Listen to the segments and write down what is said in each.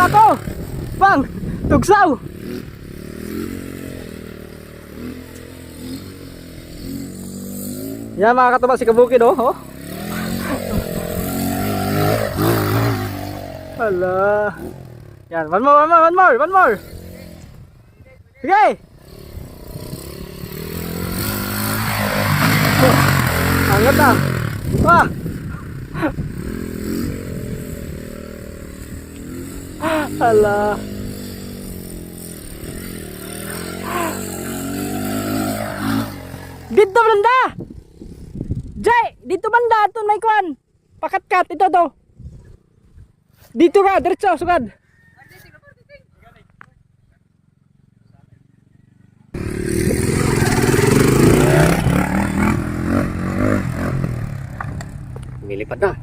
pa ako. Bang, tugsaw. Yan mga katuba, si Kabukid oh. Oh. Hala. Yan, one more. Sige. Oh, angat na. Ah. Hala. Dito banda. Jay, dito banda aton may kwan. Pakat-kat ito to. Dito ka, diretso sugad. Milipat na.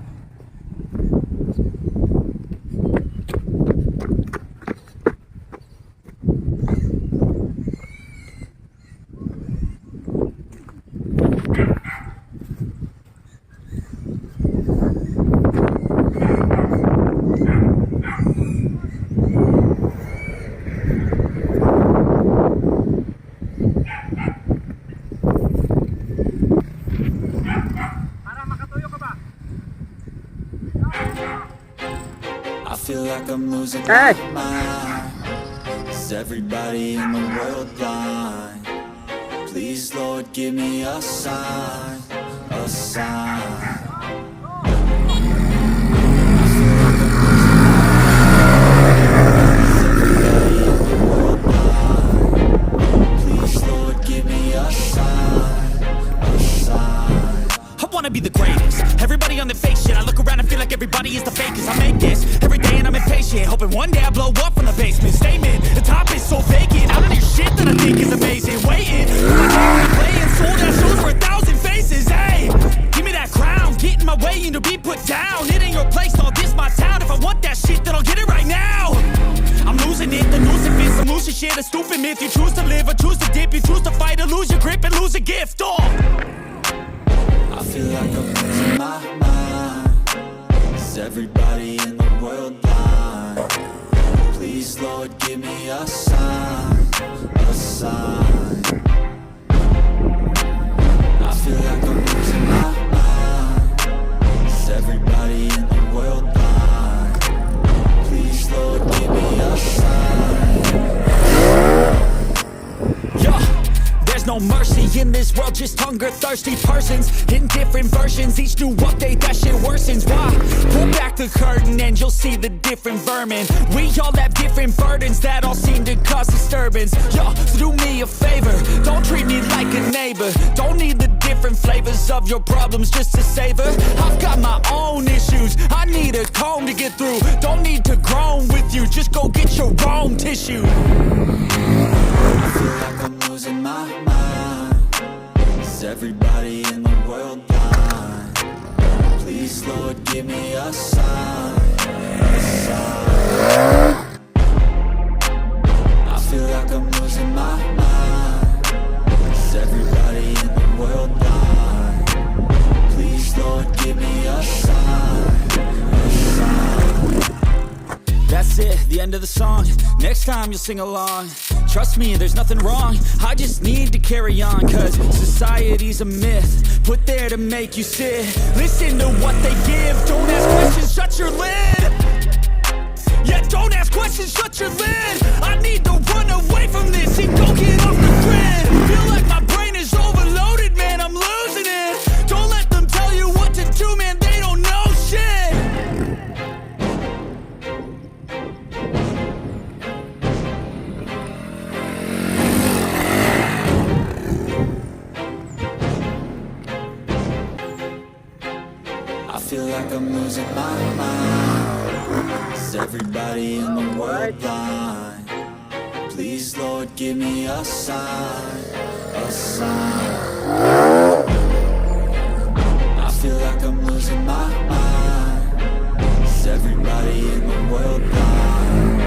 I feel like I'm losing my mind. Is everybody in the world blind? Please, Lord, give me a sign, a sign. Be the greatest. Everybody on the fake shit. I look around and feel like everybody is the fakest. I make this every day and I'm impatient, hoping one day I blow up from the basement. Statement, the top is so vacant. I don't hear shit that I think is amazing. Waiting, playing sold out shows for 1,000 faces. Hey, give me that crown, get in my way and to be put down. It ain't your place, all this my town. If I want that shit, then I'll get it right now. I'm losing it, the noose fits. I'm losing shit, a stupid myth. You choose to live or choose to dip. You choose to fight or lose your grip and lose a gift. Oh. I feel like I'm losing my mind. Is everybody in the world blind? Please, Lord, give me a sign, a sign. I feel like I'm losing my mind. Is everybody in the world blind? Please, Lord, give me a sign. Yeah. There's no mercy in this world, just hunger-thirsty persons in different versions. Each new update, that shit worsens. Why? Pull back the curtain and you'll see the different vermin. We all have different burdens that all seem to cause disturbance. Yo, so do me a favor, don't treat me like a neighbor. Don't need the different flavors of your problems just to savor. I've got my own issues, I need a comb to get through. Don't need to groan with you, just go get your own tissue. I feel like I'm losing my mind. Is everybody in the world blind? Please, Lord, give me a sign, a sign. I feel like I'm losing my mind. Is everybody in the world blind? Please, Lord, give me a sign, a sign. That's it, the end of the song. Next time you'll sing along. Trust me, there's nothing wrong. I just need to carry on, cause society's a myth put there to make you sit. Listen to what they give. Don't ask questions, shut your lid. Yeah, don't ask questions, shut your lid. I need to run away from this and go get off the grid. Feel like my brain is overloaded, man, I'm losing it. Don't let them tell you what to do, man, they don't know shit. I feel like I'm losing my mind. Is everybody in the world blind? Please, Lord, give me a sign, a sign. I feel like I'm losing my mind. Is everybody in the world blind?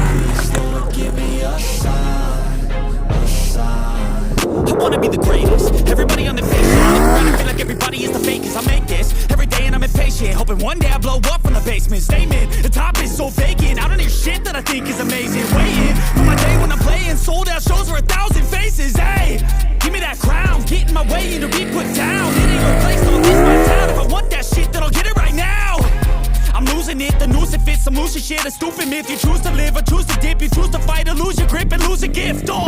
Please, Lord, give me a sign, a sign. I wanna be the greatest. Everybody on the face. I look around and feel like everybody is the fakest. I make this every day and I'm impatient, hoping hoping one day I blow up from the basement. Statement, the top is so vacant. I don't hear shit that I think is amazing. Waiting for my day when I'm playing sold out shows for 1,000 faces. Hey, give me that crown, get in my way and to be put down. It ain't your place, no, this my town. If I want that shit, then I'll get it right now. I'm losing it, the noose it fits, some losing shit, a stupid myth. You choose to live or choose to dip, you choose to fight or lose your grip and lose a gift. Oh.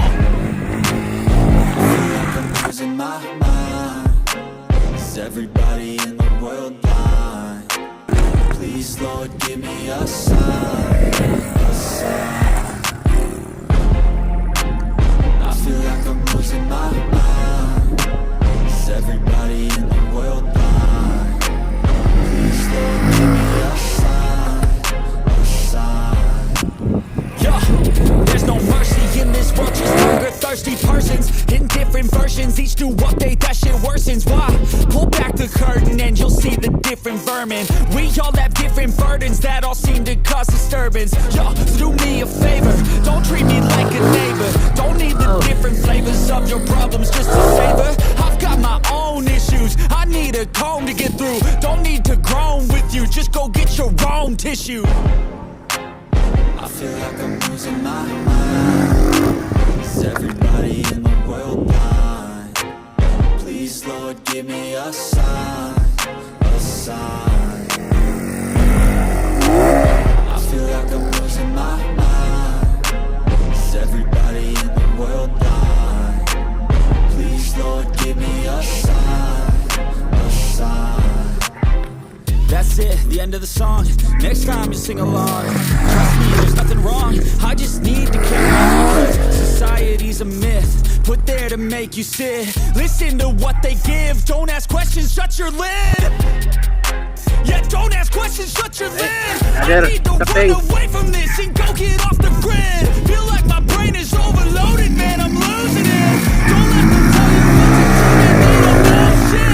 I'm losing my mind. Is everybody in the world blind? Please, Lord, give me a sign, a sign. I feel like I'm losing my mind. Is everybody in the world blind? Please, Lord, give me a sign, a sign. Yeah, there's no mercy in this world, just hunger thirsty persons in different versions. Each new update, that shit worsens. Why? Pull back the curtain and you'll see the different vermin. We all have different burdens that all seem to cause disturbance. Yo, do me a favor, don't treat me like a neighbor. Don't need the different flavors of your problems just to savor. I've got my own issues, I need a comb to get through. Don't need to groan with you, just go get your own tissue. I feel like I'm losing my mind. Is everybody in the world blind? Please, Lord, give me a sign, a sign. I feel like I'm losing my mind. Is everybody in the world blind? Please, Lord, give me a sign, a sign. That's it, the end of the song. Next time you sing along. Trust me, there's nothing wrong. I just need to carry on. 'Cause society's a myth, put there to make you sit. Listen to what they give. Don't ask questions, shut your lid. Yeah, don't ask questions, shut your lid. I need to run away from this and go get off the grid. Feel like my brain is overloaded, man, I'm losing it. Don't let them tell you what to do, man, they don't know shit.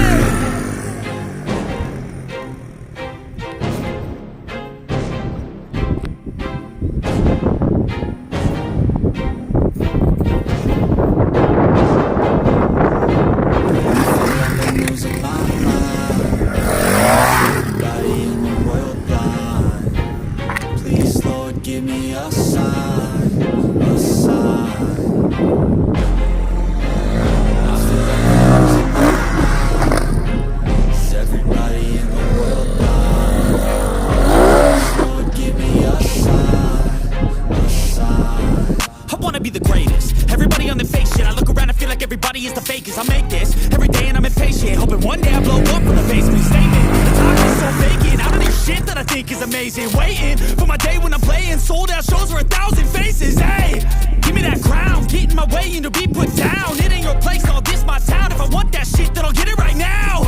Everybody is the fakest. I make this every day and I'm impatient, hoping one day I blow up from the basement. Statement, the top is so vacant. I don't hear shit that I think is amazing. Waiting for my day when I'm playing sold out shows for 1,000 faces. Hey, give me that crown, get in my way and to be put down. It ain't your place, no, this my town. If I want that shit, then I'll get it right now.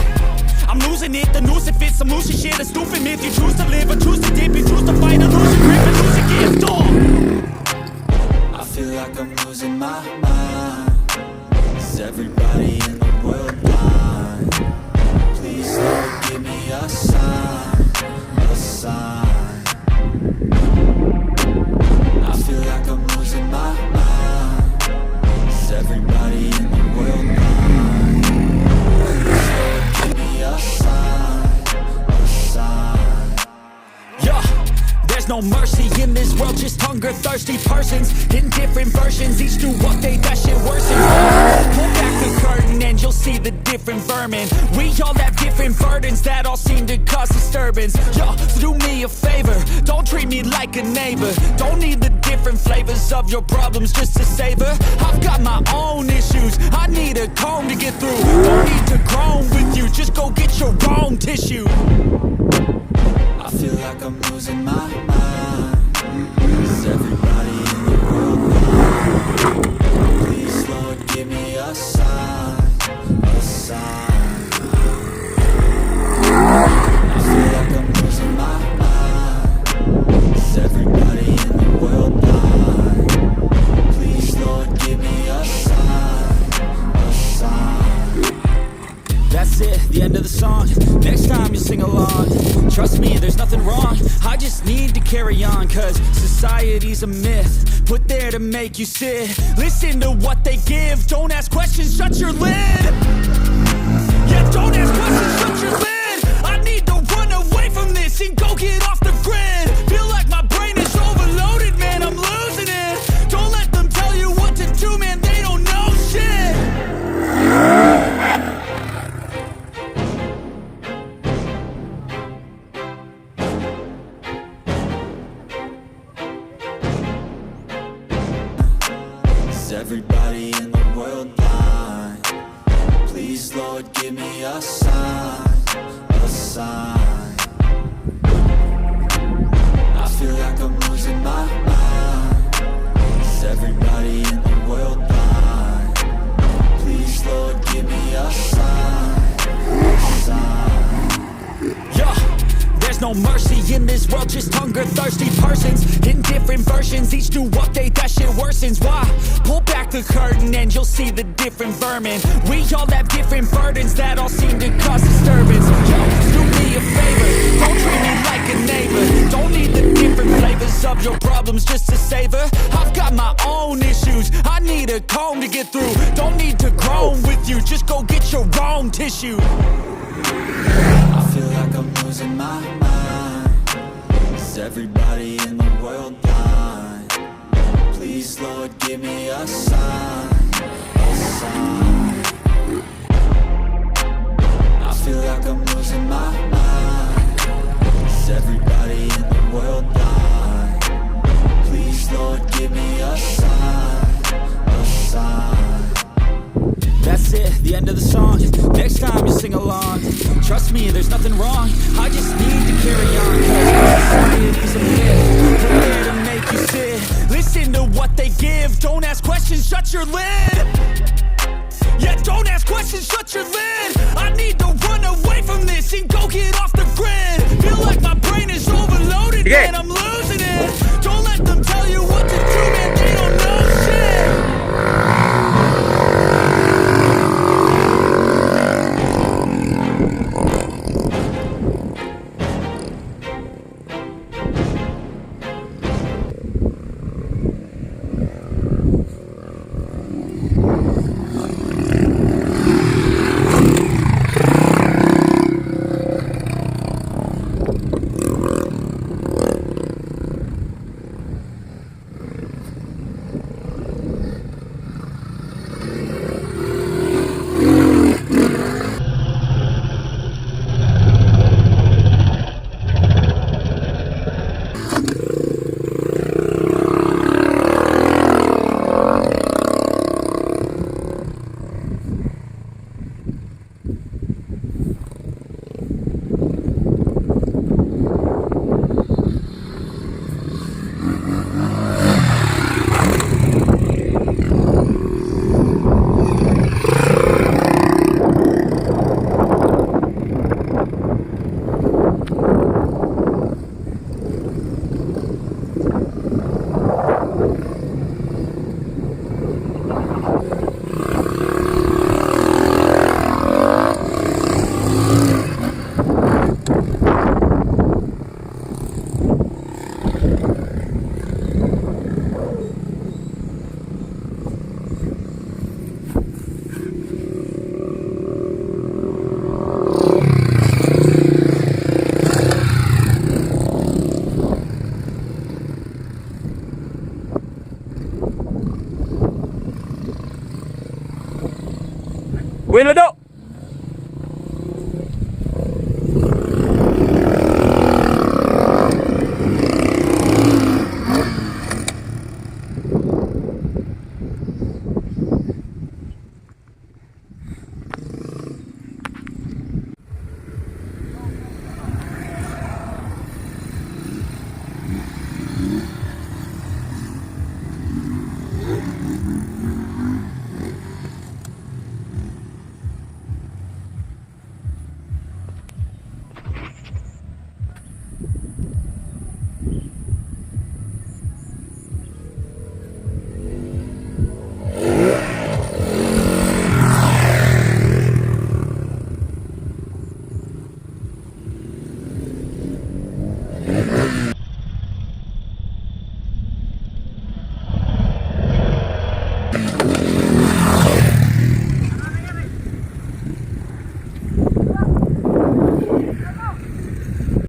I'm losing it, the noose it fits, some losing shit, a stupid myth. You choose to live or choose to dip, you choose to fight or lose your grip and lose your gift. Oh. I feel like I'm losing my mind. Is everybody in the world blind? Please, Lord, give me a sign, a sign. I feel like I'm losing my mind. Is everybody in the world blind? Please, Lord, give me a sign, a sign. Yeah. There's no mercy in this world, just hunger thirsty persons in different versions. Each new update, that shit worsens. Pull back the curtain and you'll see the different vermin. We all have different burdens that all seem to cause disturbance. Yo, so do me a favor, don't treat me like a neighbor. Don't need the different flavors of your problems just to savor. I've got my own issues, I need a comb to get through. Don't need to groan with you, just go get your own tissue. I feel like I'm losing my mind. Is everybody in the world blind? Please, Lord, give me a sign, a sign. I feel like I'm losing my mind. Is everybody in the world blind? Please, Lord, give me a sign, a sign. That's it, the end of the song. Next time you sing along. Trust me, there's nothing wrong. I just need to carry on. 'Cause society's a myth, put there to make you sit. Listen to what they give. Don't ask questions, shut your lid. Yeah, don't ask questions, shut your lid. I need to run away from this. this and go get off the grid. Feel like my brain is overloaded, man, I'm losing it. Don't let them tell you what to do, man, they don't know shit. Is everybody in the world blind? Please, Lord, give me a sign, a sign. I feel like I'm losing my mind. Is everybody in the world blind? Please, Lord, give me a sign, a sign. Yeah, there's no mercy in this world, just hunger-thirsty persons in different versions. Each new update, that shit worsens. Why? Pull back the curtain and you'll see the different vermin. We all have different burdens that all seem to cause disturbance. Yo, do me a favor, don't treat me like a neighbor. Don't need the different flavors of your problems just to savor. I've got my own issues, I need a comb to get through. Don't need to groan with you, just go get your own tissue. I feel like I'm losing my mind. Is everybody in the world blind? Please, Lord, give me a sign, a sign. I feel like I'm losing my mind. Is everybody in the world blind? Please, Lord, give me a sign, a sign. That's it, the end of the song. Next time you sing along, trust me, there's nothing wrong. I just need to carry on, cause society's a myth. They're there to make you sit. Listen to what they give. Don't ask questions, shut your lid. Yeah, don't ask questions, shut your lid. I need to run away from this and go get off the grid. Feel like my brain is overloaded, man, I'm losing it. Don't let them tell you what to do, man, they don't know shit. Win Lado!